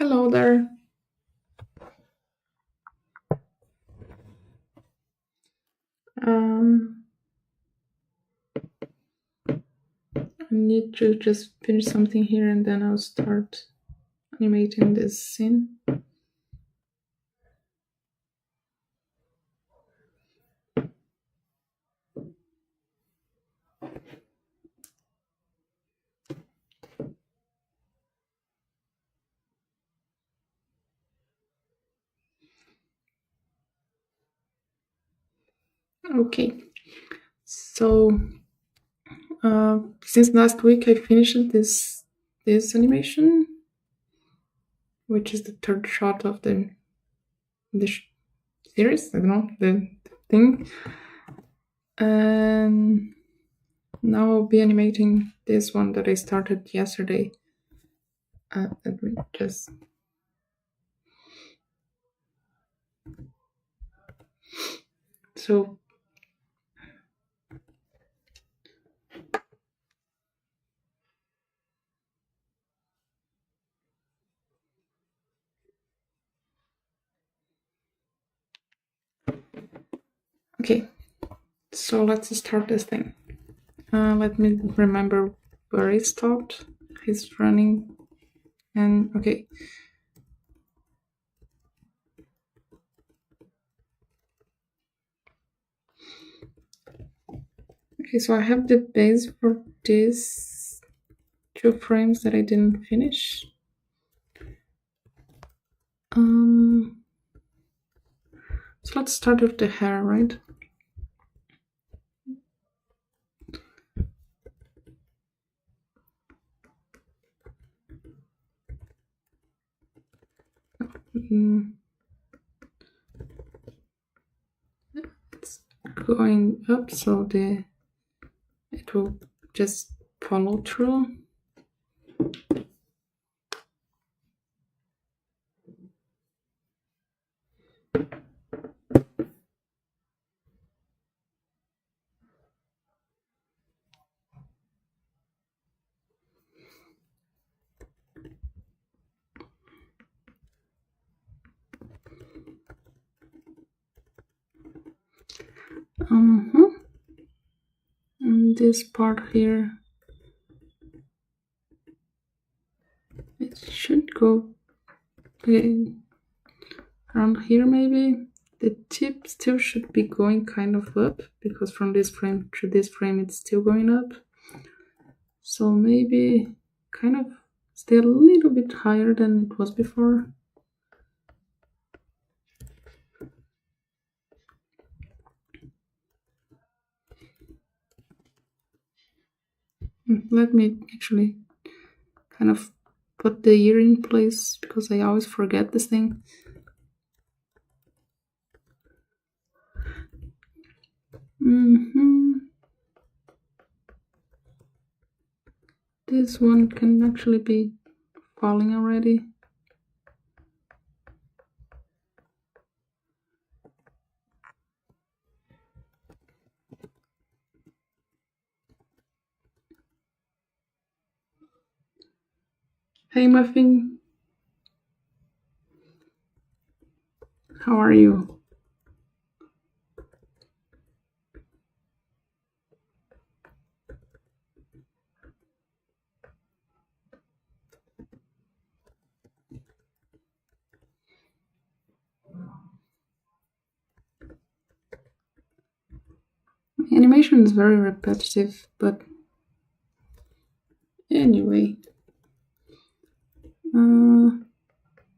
Hello there. Um, I need to just finish something here and then I'll start animating this scene. Okay, so since last week I finished this animation, which is the third shot of the series. I don't know the thing, and now I'll be animating this one that I started yesterday. Let me just. So okay, so let's start this thing. Let me remember where he stopped. He's running, and okay. Okay, so I have the base for these two frames that I didn't finish. So let's start with the hair, right? It's going up, so it will just follow through. And this part here, it should go around here maybe. The tip still should be going kind of up because from this frame to this frame it's still going up. So maybe kind of stay a little bit higher than it was before. Let me actually kind of put the ear in place because I always forget this thing. This one can actually be falling already. Hey Muffin, how are you? Animation is very repetitive, but anyway.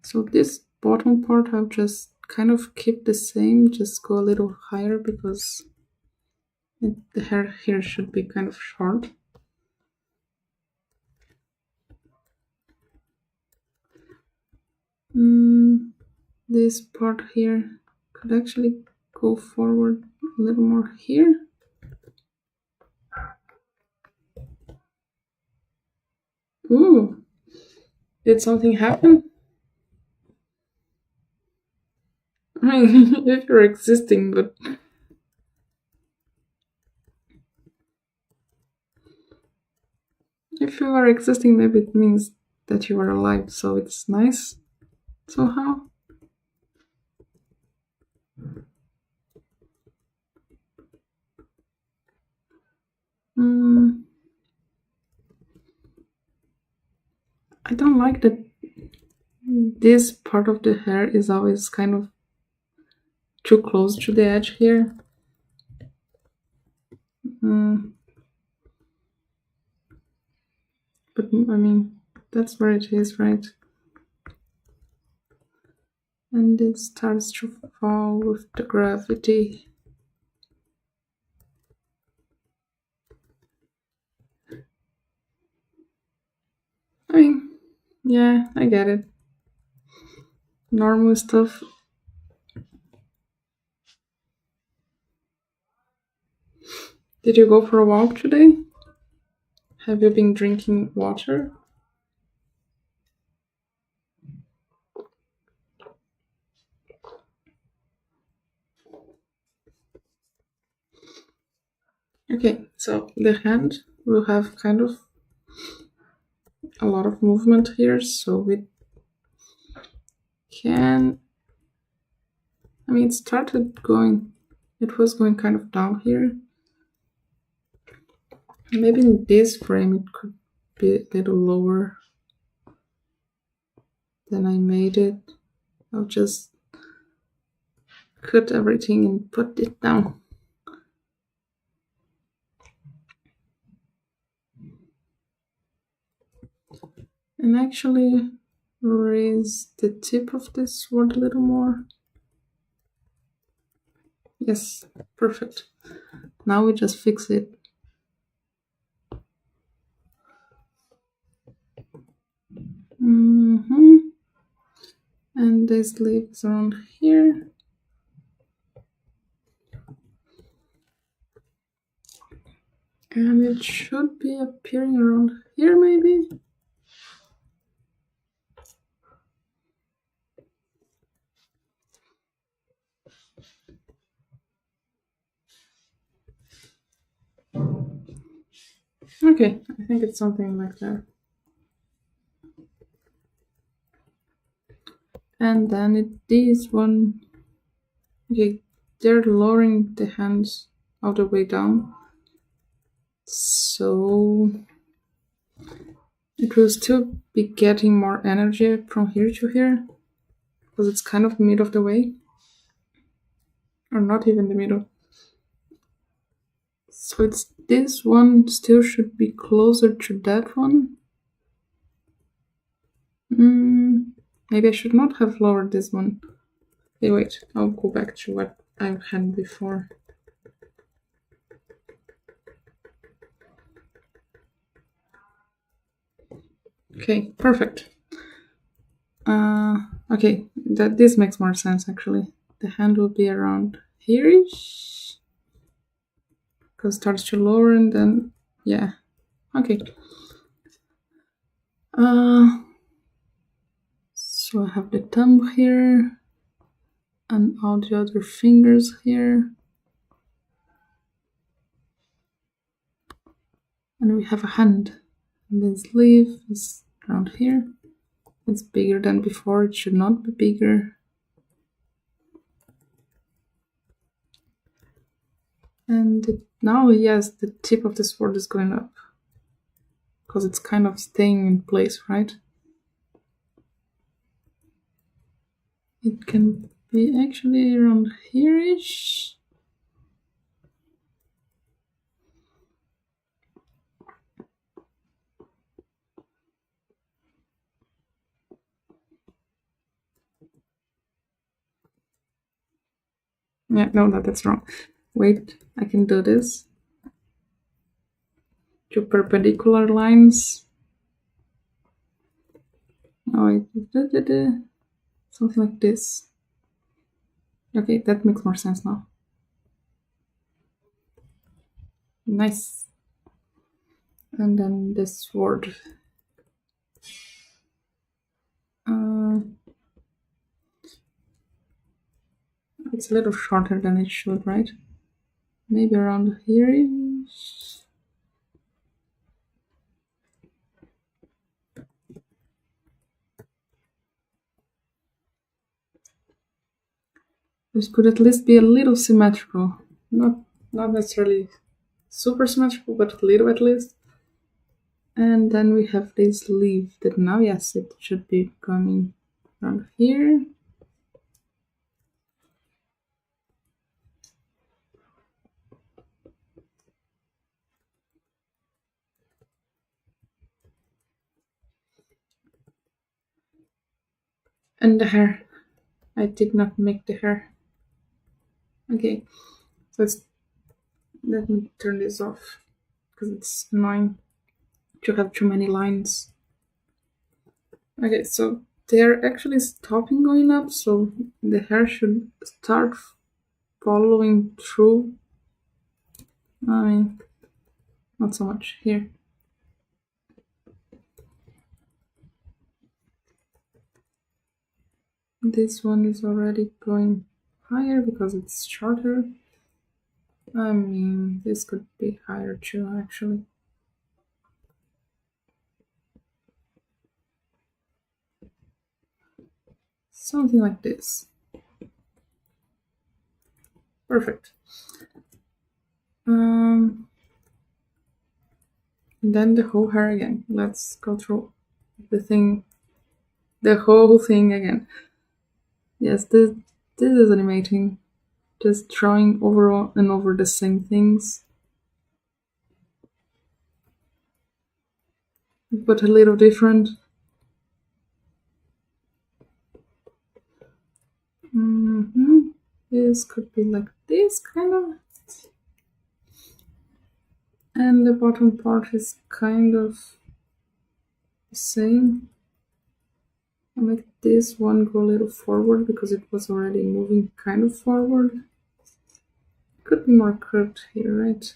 So this bottom part I'll just kind of keep the same, just go a little higher because the hair here should be kind of short. This part here could actually go forward a little more here. Ooh, did something happen? I mean, if you're existing, but if you are existing, maybe it means that you are alive, so it's nice. somehow. Mm, I don't like that this part of the hair is always kind of too close to the edge here. Mm, but I mean, that's where it is, right? And it starts to fall with the gravity. I mean, yeah, I get it. Normal stuff. Did you go for a walk today? Have you been drinking water? Okay, so the hand will have kind of a lot of movement here, so we can. I mean, it started going, it was going kind of down here. Maybe in this frame it could be a little lower than I made it. I'll just cut everything and put it down. And actually raise the tip of this sword a little more. Yes, perfect. Now we just fix it. And this leaves around here. And it should be appearing around here, maybe? Okay, I think it's something like that. And then this one. Okay, they're lowering the hands all the way down. So it will still be getting more energy from here to here. Because it's kind of mid of the way. Or not even the middle. So it's this one still should be closer to that one. Maybe I should not have lowered this one. Hey, wait, I'll go back to what I had before. Okay, perfect. Okay, this makes more sense actually. The hand will be around here-ish. Because it starts to lower and then, yeah. Okay. So I have the thumb here and all the other fingers here. And we have a hand. And the sleeve is around here. It's bigger than before, it should not be bigger. And now, yes, the tip of the sword is going up. Because it's kind of staying in place, right? It can be actually around here-ish. Yeah, no, that's wrong. Wait, I can do this. Two perpendicular lines. Oh, wait, something like this. Okay, that makes more sense now. Nice. And then the sword. It's a little shorter than it should, right? Maybe around here-ish. This could at least be a little symmetrical. Not necessarily super symmetrical, but a little at least. And then we have this leaf that now, yes, it should be coming around here. And the hair. I did not make the hair. Okay, so let me turn this off because it's annoying to have too many lines. Okay, so they're actually stopping going up, so the hair should start following through. I mean, not so much here. This one is already going higher because it's shorter. I mean, this could be higher too, actually. Something like this. Perfect. And then the whole hair again. Let's go through the whole thing again. Yes, this is animating. Just drawing over and over the same things, but a little different. This could be like this, kind of. And the bottom part is kind of the same. I'll make this one go a little forward because it was already moving kind of forward. Could be more curved here, right?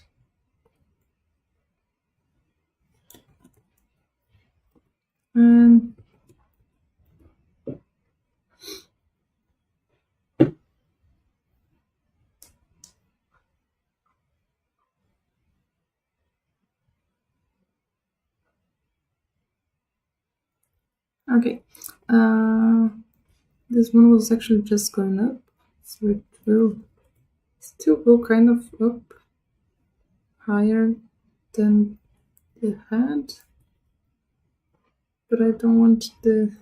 And okay, this one was actually just going up, so it will still go kind of up higher than the head, but I don't want the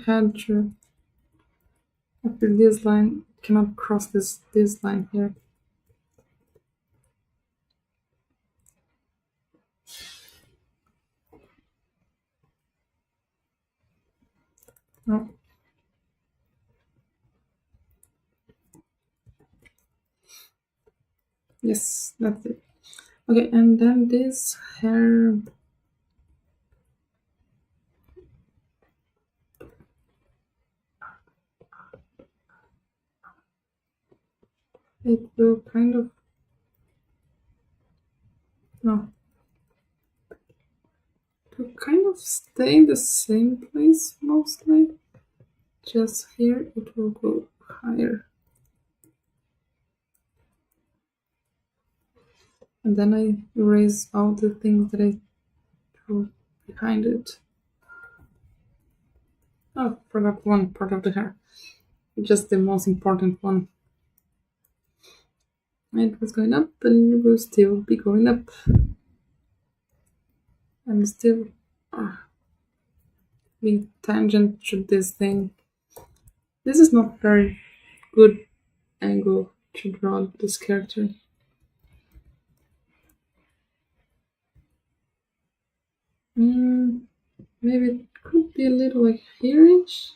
head to after this line cannot cross this line here. No. Yes, that's it. Okay, and then this hair. It will kind of no. It will kind of stay in the same place mostly. Just here it will go higher. And then I erase all the things that I drew behind it. Oh, forgot one part of the hair. Just the most important one. It was going up and it will still be going up. I'm still being tangent to this thing. This is not very good angle to draw this character. Maybe it could be a little like here-ish.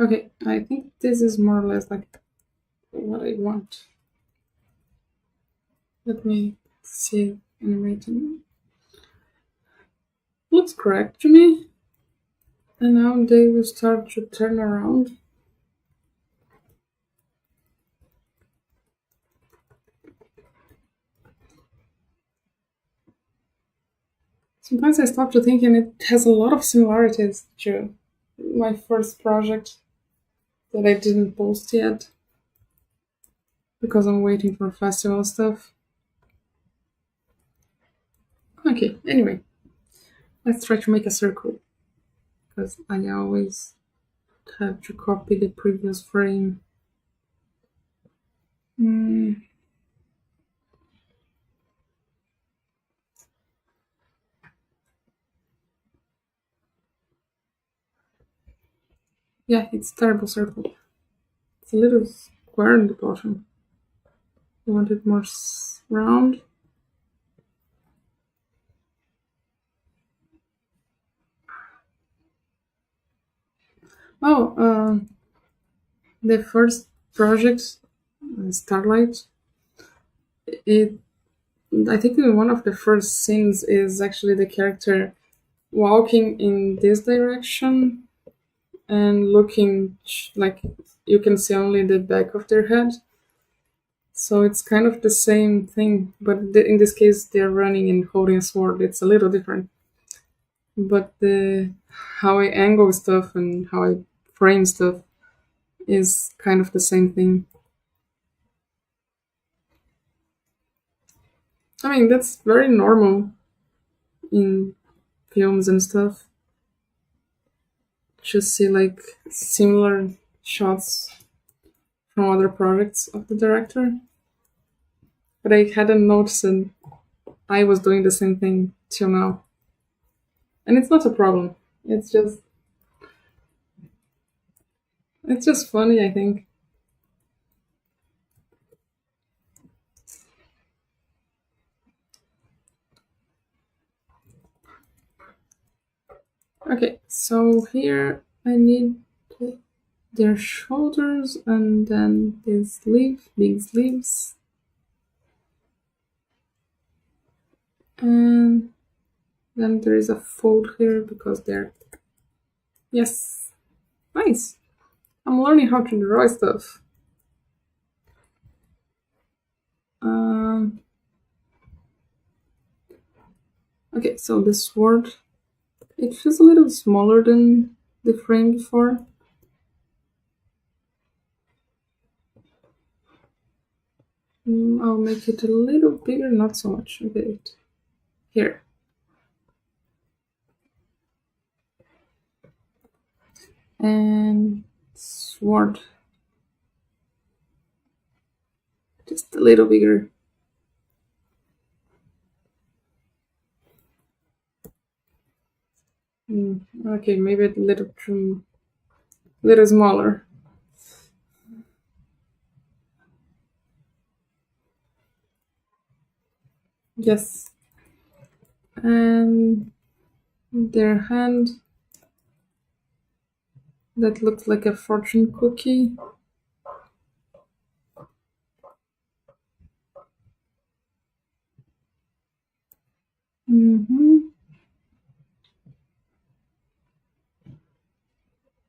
Okay, I think this is more or less like what I want. Let me see animating. Looks correct to me. And now they will start to turn around. Sometimes I start to thinking it has a lot of similarities to my first project that I didn't post yet because I'm waiting for festival stuff. Okay, anyway, let's try to make a circle because I always have to copy the previous frame. Mm, yeah, it's terrible circle. It's a little square in the bottom. I want it more round. Oh, the first project, Starlight, it I think one of the first scenes is actually the character walking in this direction and looking like you can see only the back of their head. So it's kind of the same thing, but in this case they're running and holding a sword. It's a little different, but the how I angle stuff and how I frame stuff is kind of the same thing. I mean that's very normal in films and stuff. Just see like similar shots from other projects of the director, but I hadn't noticed and I was doing the same thing till now, and it's not a problem. It's just it's just funny, I think. Okay, so here I need their shoulders and then the sleeve, big sleeves, and then there is a fold here because they're yes, nice. I'm learning how to draw stuff. Um, okay, so the sword it feels a little smaller than the frame before. I'll make it a little bigger, not so much. Okay, here. And sword, just a little bigger. Okay, maybe a little smaller. Yes. And their hand that looks like a fortune cookie. hmm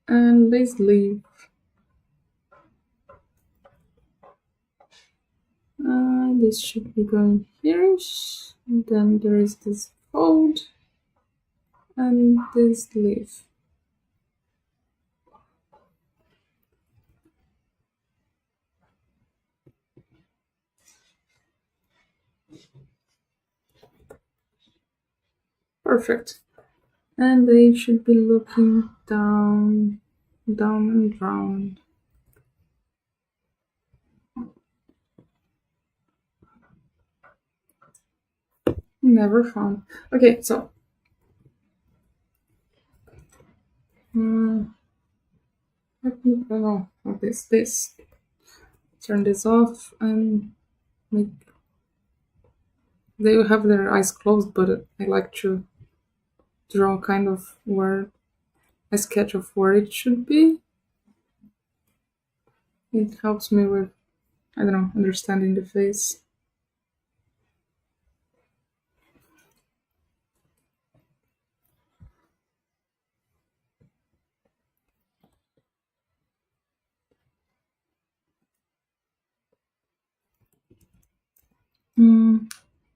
And they sleeve. This should be going here. Then there is this fold and this sleeve. Perfect. And they should be looking down, down and round. Never found. Okay, so let me know what is this. Turn this off and make. They have their eyes closed, but I like to draw kind of where a sketch of where it should be. It helps me with I don't know understanding the face.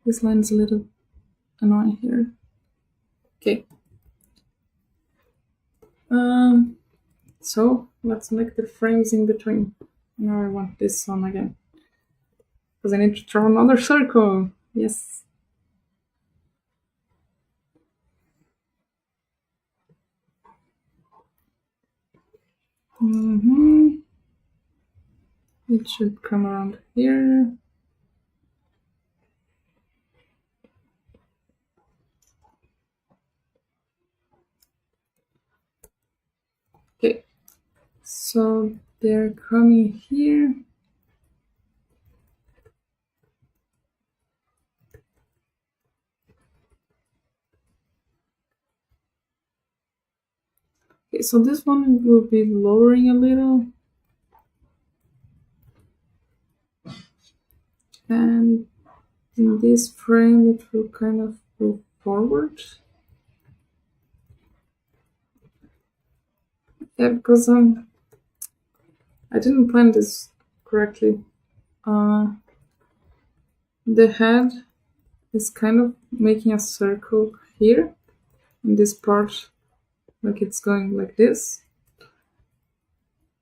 This line is a little annoying here. Okay. Um, so let's make the frames in between. Now I want this on again. Because I need to draw another circle. Yes. It should come around here. Okay. So they're coming here. Okay, so this one will be lowering a little. And in this frame it will kind of go forward. Yeah, because I didn't plan this correctly. The head is kind of making a circle here in this part, like it's going like this.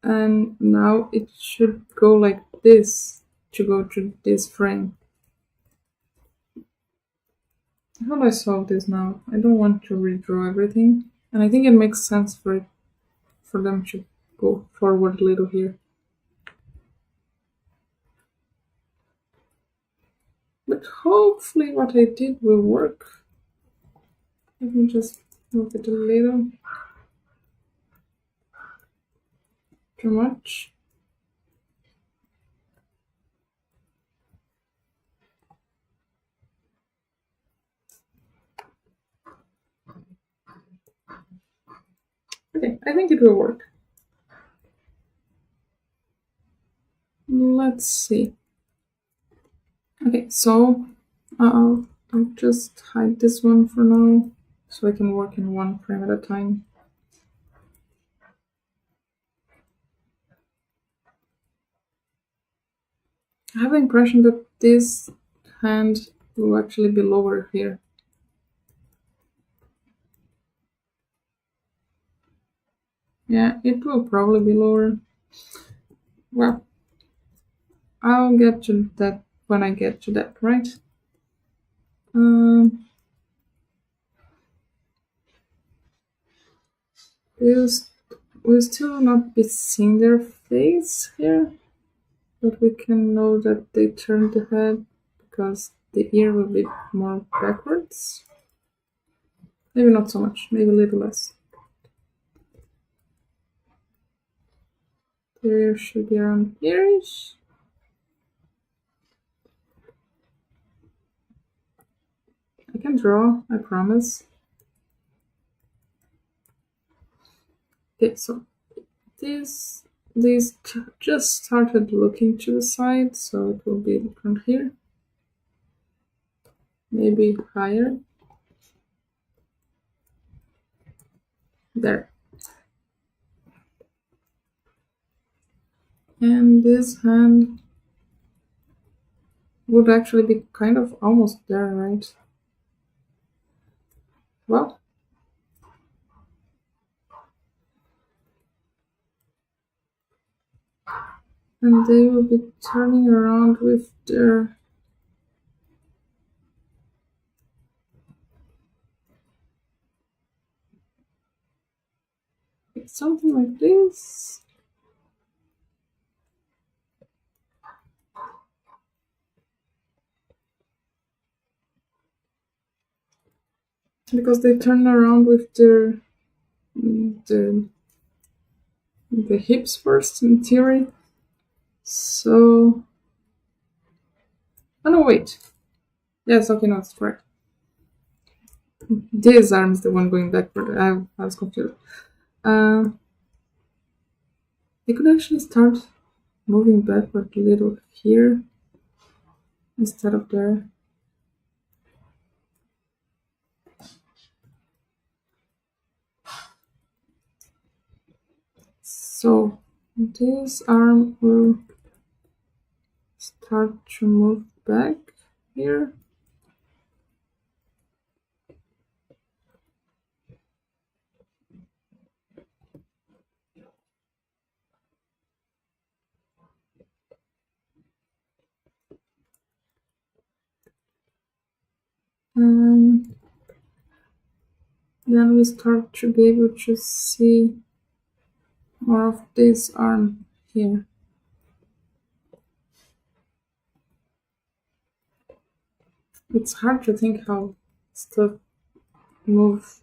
And now it should go like this to go to this frame. How do I solve this now? I don't want to redraw everything, and I think it makes sense for them to go forward a little here. But hopefully what I did will work. Let me just move it a little. Too much. Okay, I think it will work. Let's see. Okay, so I'll just hide this one for now, so I can work in one frame at a time. I have the impression that this hand will actually be lower here. Yeah, it will probably be lower. Well, I'll get to that when I get to that, right? We'll still not be seeing their face here, but we can know that they turned the head because the ear will be more backwards. Maybe not so much, maybe a little less. The ear should be around here-ish. I can draw, I promise. Okay, so these just started looking to the side, so it will be different here. Maybe higher. There. And this hand would actually be kind of almost there, right? Well, and they will be turning around with their something like this. Because they turn around with the hips first in theory. So oh no, wait. Yes, okay, no, it's correct. This arm is the one going backward. I was confused. They could actually start moving backward a little here instead of there. So this arm will start to move back here. Then we start to be able to see more of this arm here. It's hard to think how stuff move,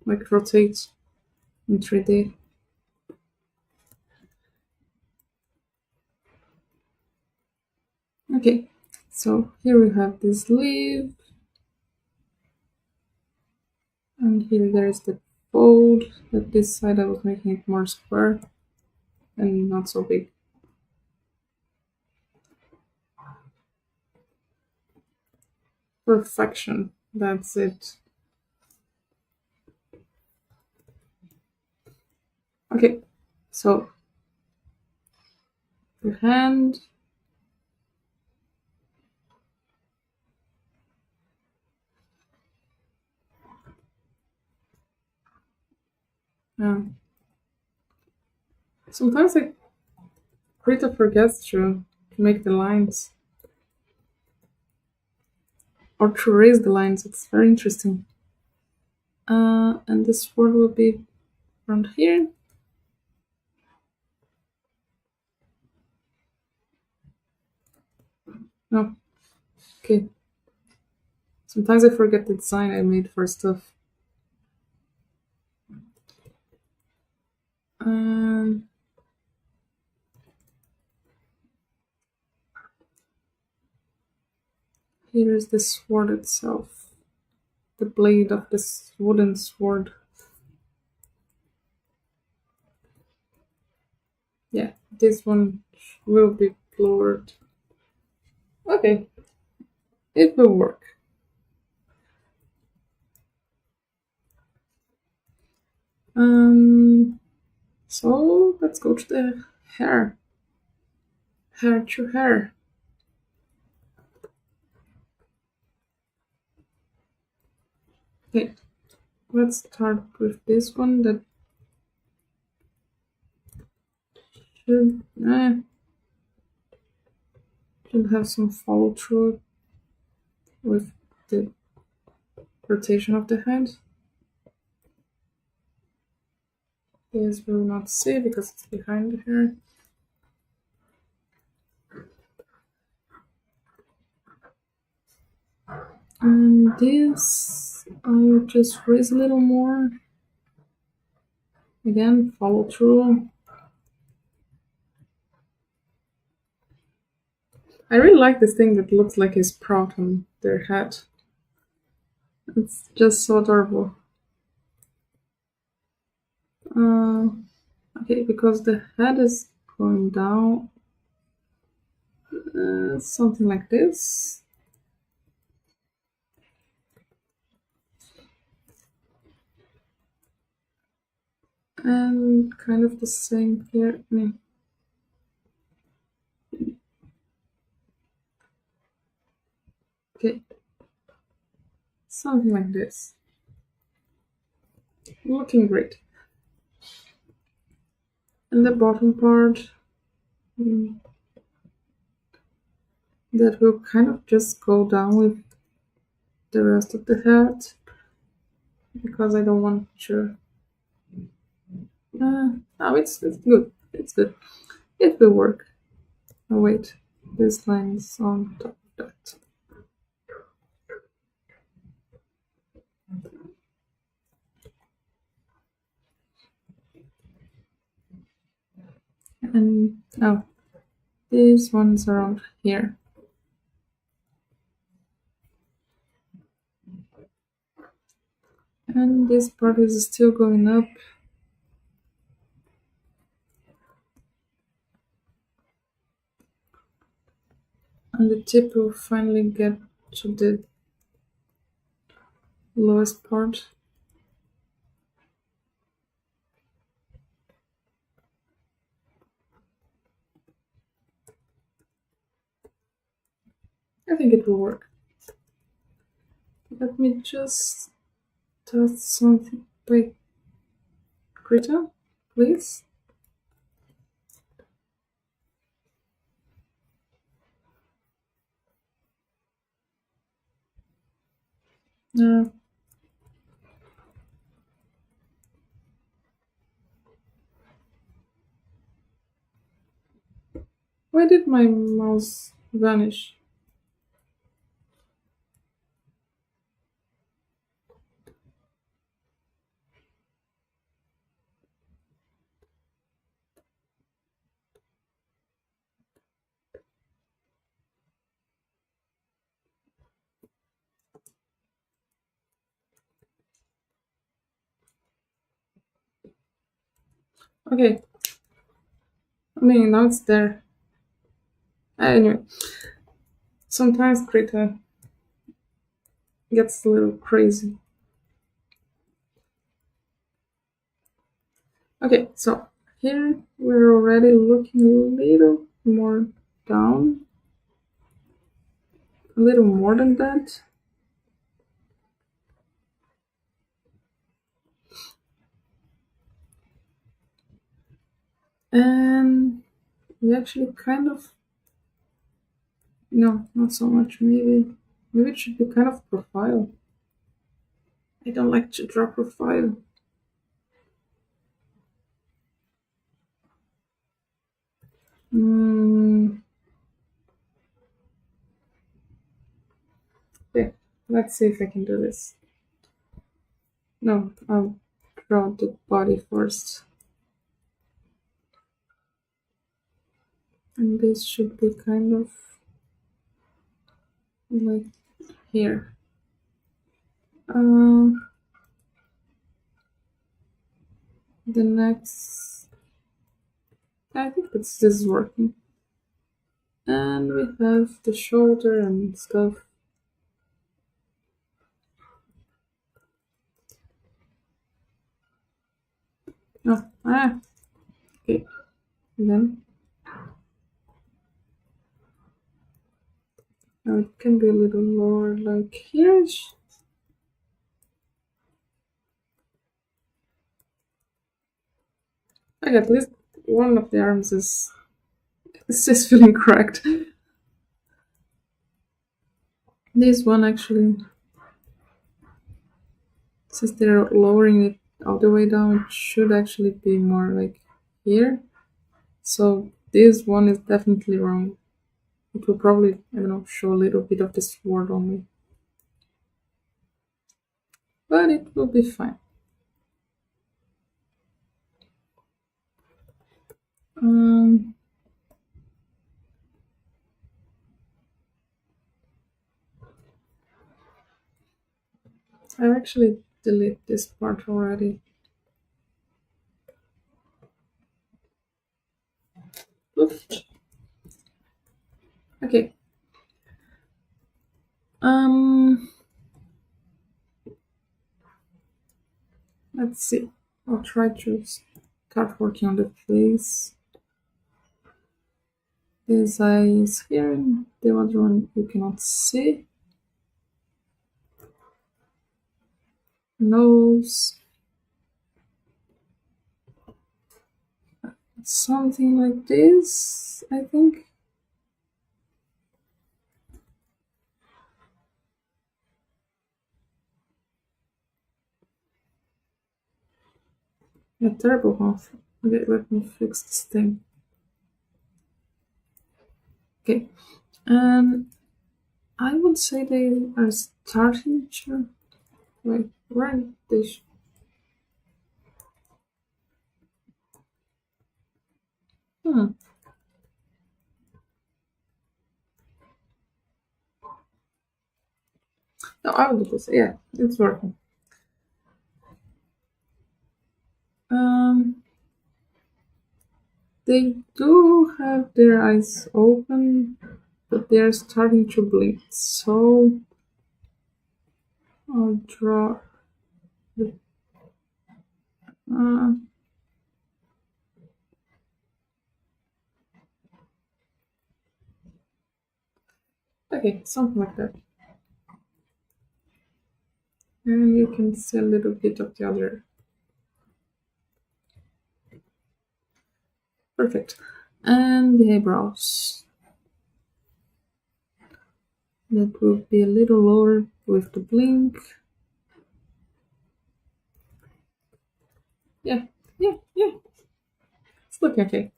like rotates in 3D. Okay, so here we have this leaf, and here there is the fold. But this side I was making it more square and not so big. Perfection, that's it. Okay, so the hand. Yeah. Sometimes I Krita forgets to make the lines or to raise the lines. It's very interesting. And this word will be around here. No, okay. Sometimes I forget the design I made for stuff. Um, Here is the sword itself, the blade of this wooden sword. Yeah, this one will be blurred. Okay, it will work. Um, so let's go to the hair. Hair to hair. Okay, let's start with this one that should, should have some follow through with the rotation of the head. This will not see because it's behind the hair. And this, I will just raise a little more. Again, follow through. I really like this thing that looks like a sprout on their head. It's just so adorable. Uh, okay, because the head is going down, something like this. And kind of the same here. Okay, something like this. Looking great. And the bottom part, that will kind of just go down with the rest of the head because I don't want to. No, it's good. It's good. It will work. Oh wait, this line is on top of that. And oh, these ones around here. And this part is still going up. And the tip will finally get to the lowest part. I think it will work. Let me just test something. Wait, Krita, please. Uh, Why did my mouse vanish? Okay, I mean, now it's there. Anyway, sometimes Krita gets a little crazy. Okay, so here we're already looking a little more down, a little more than that. And we actually kind of, no, not so much, maybe it should be kind of profile. I don't like to draw profile. Mm, okay, let's see if I can do this. No, I'll draw the body first. And this should be kind of like here. Uh, the next, I think this is working. And we have the shoulder and stuff. No, okay. And then now it can be a little lower, like here. Like at least one of the arms is feeling correct. This one actually, since they're lowering it all the way down, it should actually be more like here. So this one is definitely wrong. It will probably, I don't know, show a little bit of the sword only. But it will be fine. Um, I actually delete this part already. Oof. Okay. Um, let's see. I'll try to start working on the face. This eye is here, and the other one you cannot see. Nose. Something like this, I think. A terrible mouth. Okay, let me fix this thing. Okay, and I would say they are starting to. Wait, where they? Hmm. No, I will do this. Yeah, it's working. Um, they do have their eyes open, but they're starting to blink. So I'll draw. The, uh, okay, something like that. And you can see a little bit of the other. Perfect. And the eyebrows. That will be a little lower with the blink. Yeah, yeah, yeah. It's looking okay.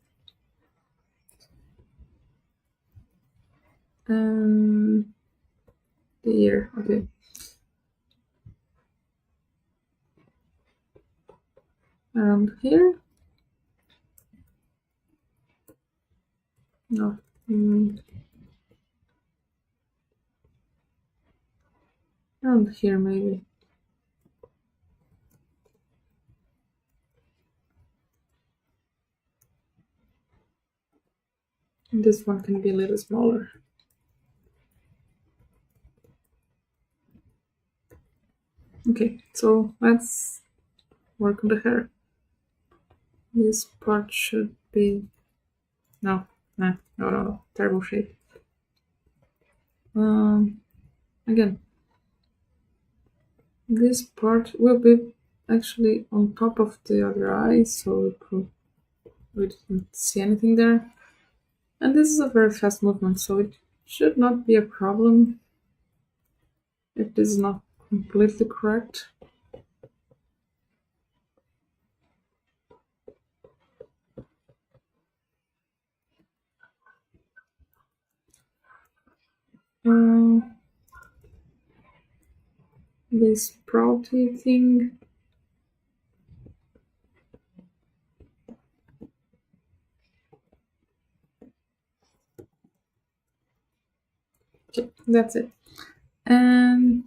And the ear, okay. Around here? No. Around here, maybe. And this one can be a little smaller. Okay, so let's work on the hair. This part should be... No, no, terrible shape. Again, this part will be actually on top of the other eye, so we didn't see anything there. And this is a very fast movement, so it should not be a problem if this is not completely correct. This prouty thing. Okay, that's it. And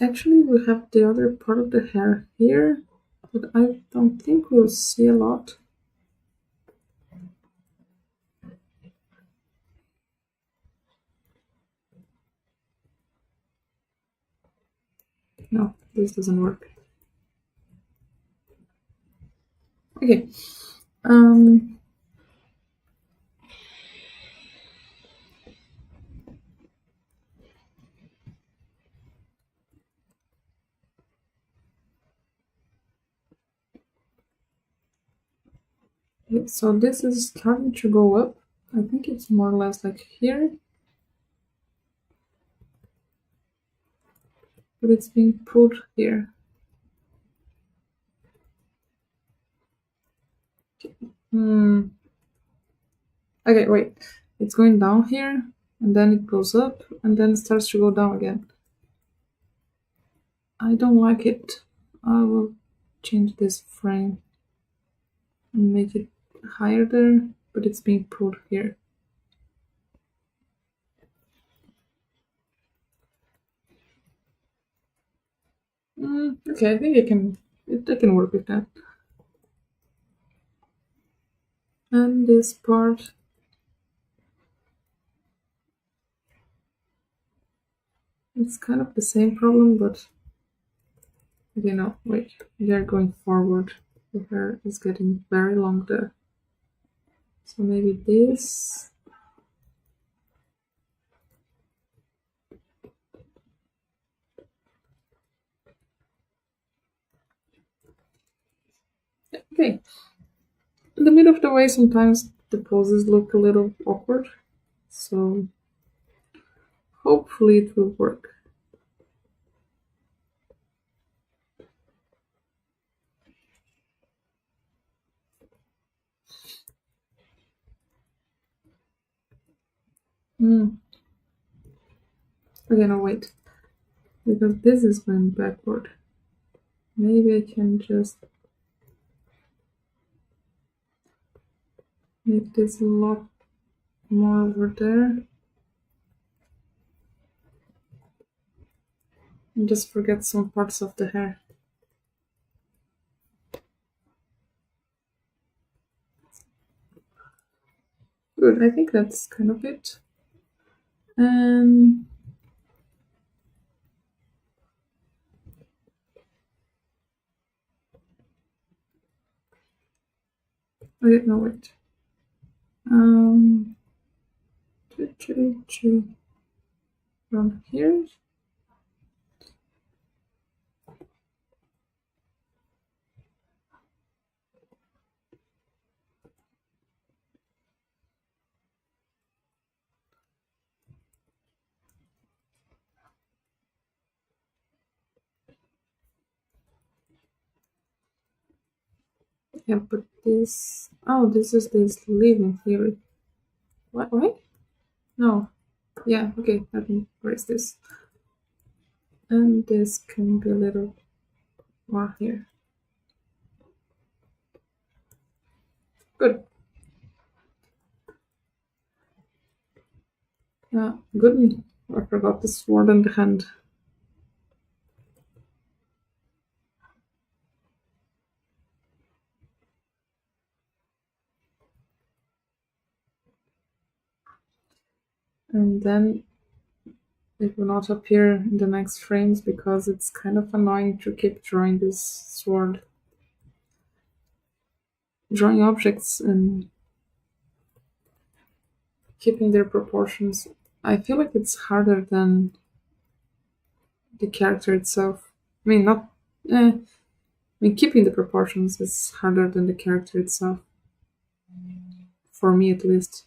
actually we have the other part of the hair here, but I don't think we'll see a lot. No, this doesn't work. Okay. So this is starting to go up. I think it's more or less like here, but it's being pulled here. Okay, wait. It's going down here, and then it goes up, and then it starts to go down again. I don't like it. I will change this frame and make it higher there, but it's being pulled here. Okay, I think I can work with that. And this part, it's kind of the same problem, but okay, no, wait, we are going forward. The hair is getting very long there. So maybe this. Okay. In the middle of the way, sometimes the poses look a little awkward. So hopefully it will work. Okay, no, wait. Because this is going backward. Maybe I can just make this a lot more over there. And just forget some parts of the hair. Good, I think that's kind of it. And okay, no, wait. Around here. Yeah, but this. Oh, this is this living theory. What? Wait? No. Yeah, okay, let me erase this. And this can be a little more here. Good. Yeah, good. I forgot the sword in the hand. And then it will not appear in the next frames because it's kind of annoying to keep drawing this sword. Drawing objects and keeping their proportions. I feel like it's harder than the character itself. I mean, not. I mean, keeping the proportions is harder than the character itself. For me, at least.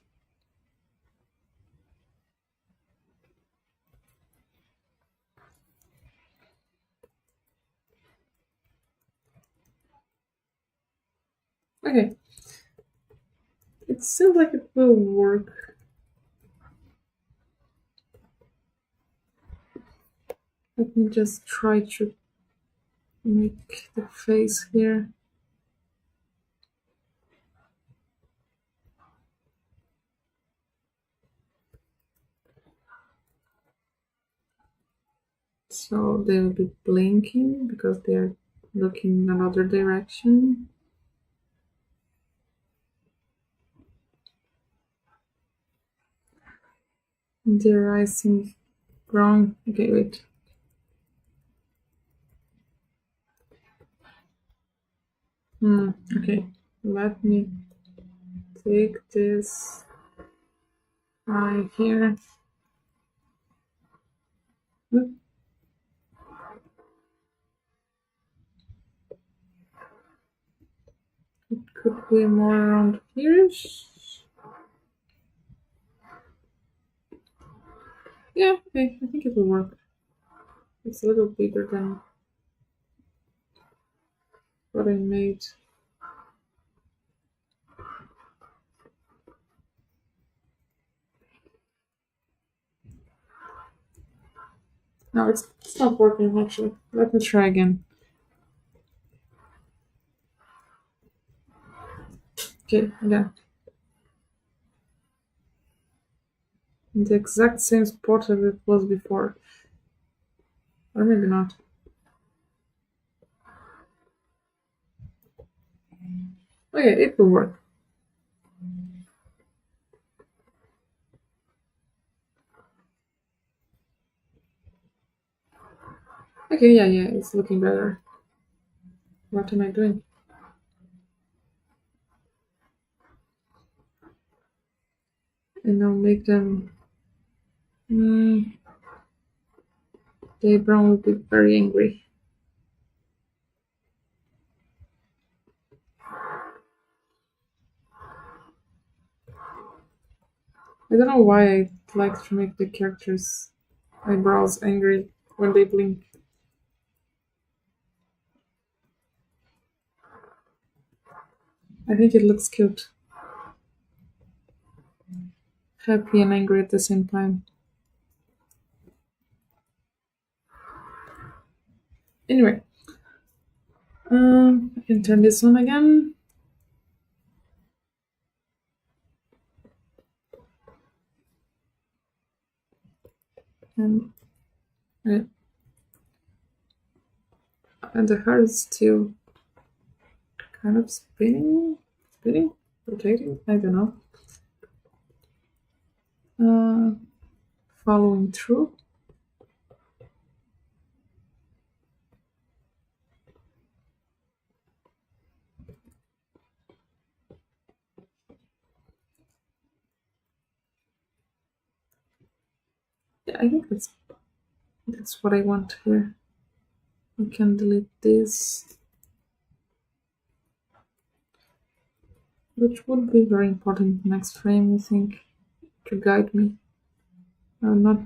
Okay, it seems like it will work. Let me just try to make the face here. So they'll be blinking because they're looking in another direction. Their eyes seem wrong. Okay, wait. Okay, let me take this eye here. Oop, could be more around here. Yeah, okay, I think it will work. It's a little bigger than what I made. No, it's not working actually. Let me try again. Okay, again. In the exact same spot as it was before. Or maybe not. Okay, it will work. Okay, yeah, it's looking better. What am I doing? And I'll make them. Mm, the brown will be very angry. I don't know why I like to make the characters' eyebrows angry when they blink. I think it looks cute. Happy and angry at the same time. Anyway, I can turn this on again. And, uh, and the hair is still kind of spinning, rotating. I don't know. Uh, Following through. Yeah, I think that's what I want here. I can delete this, which would be very important next frame, I think, to guide me. Not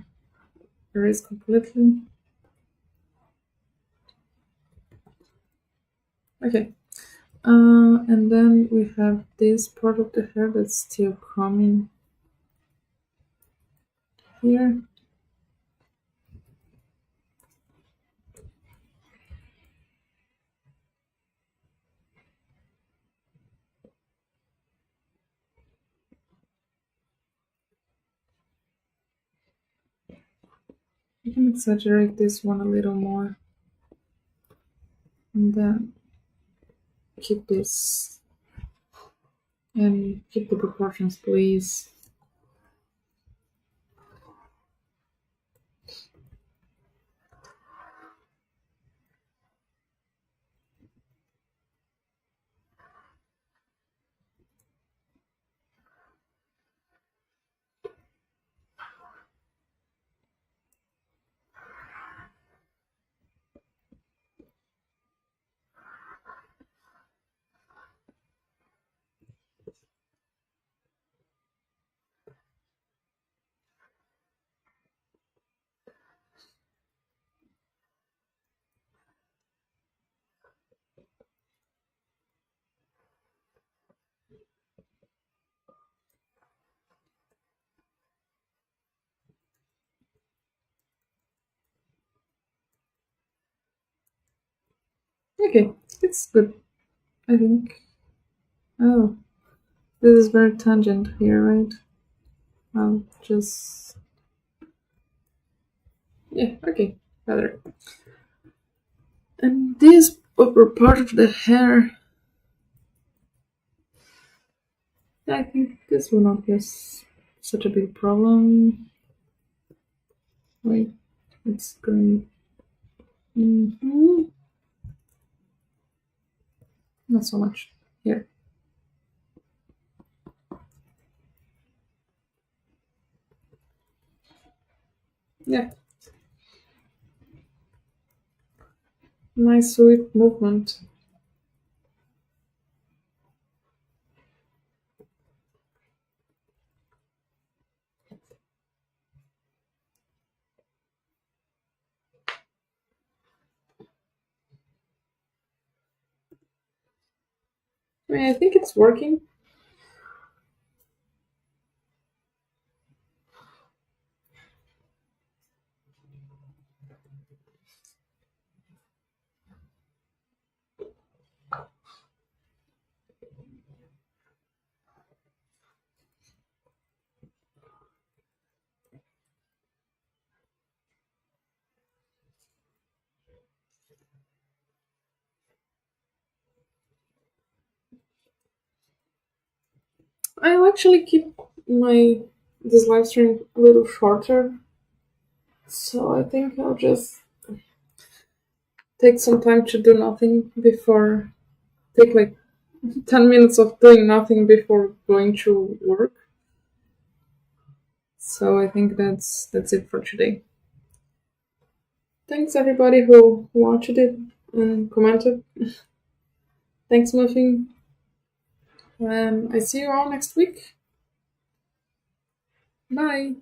erase completely. Okay. And then we have this part of the hair that's still coming here. I can exaggerate this one a little more. And then keep this and keep the proportions, please. Okay, it's good, I think. Oh, this is very tangent here, right? I'll just. Yeah, okay, better. And this upper part of the hair, I think this will not be such a big problem. Wait, it's going. Not so much here. Yeah, nice sweet movement. I mean, I think it's working. I'll actually keep my this live stream a little shorter, so I think I'll just take some time to do nothing before take like 10 minutes of doing nothing before going to work. So I think that's it for today. Thanks everybody who watched it and commented. Thanks, Muffin. I see you all next week. Bye.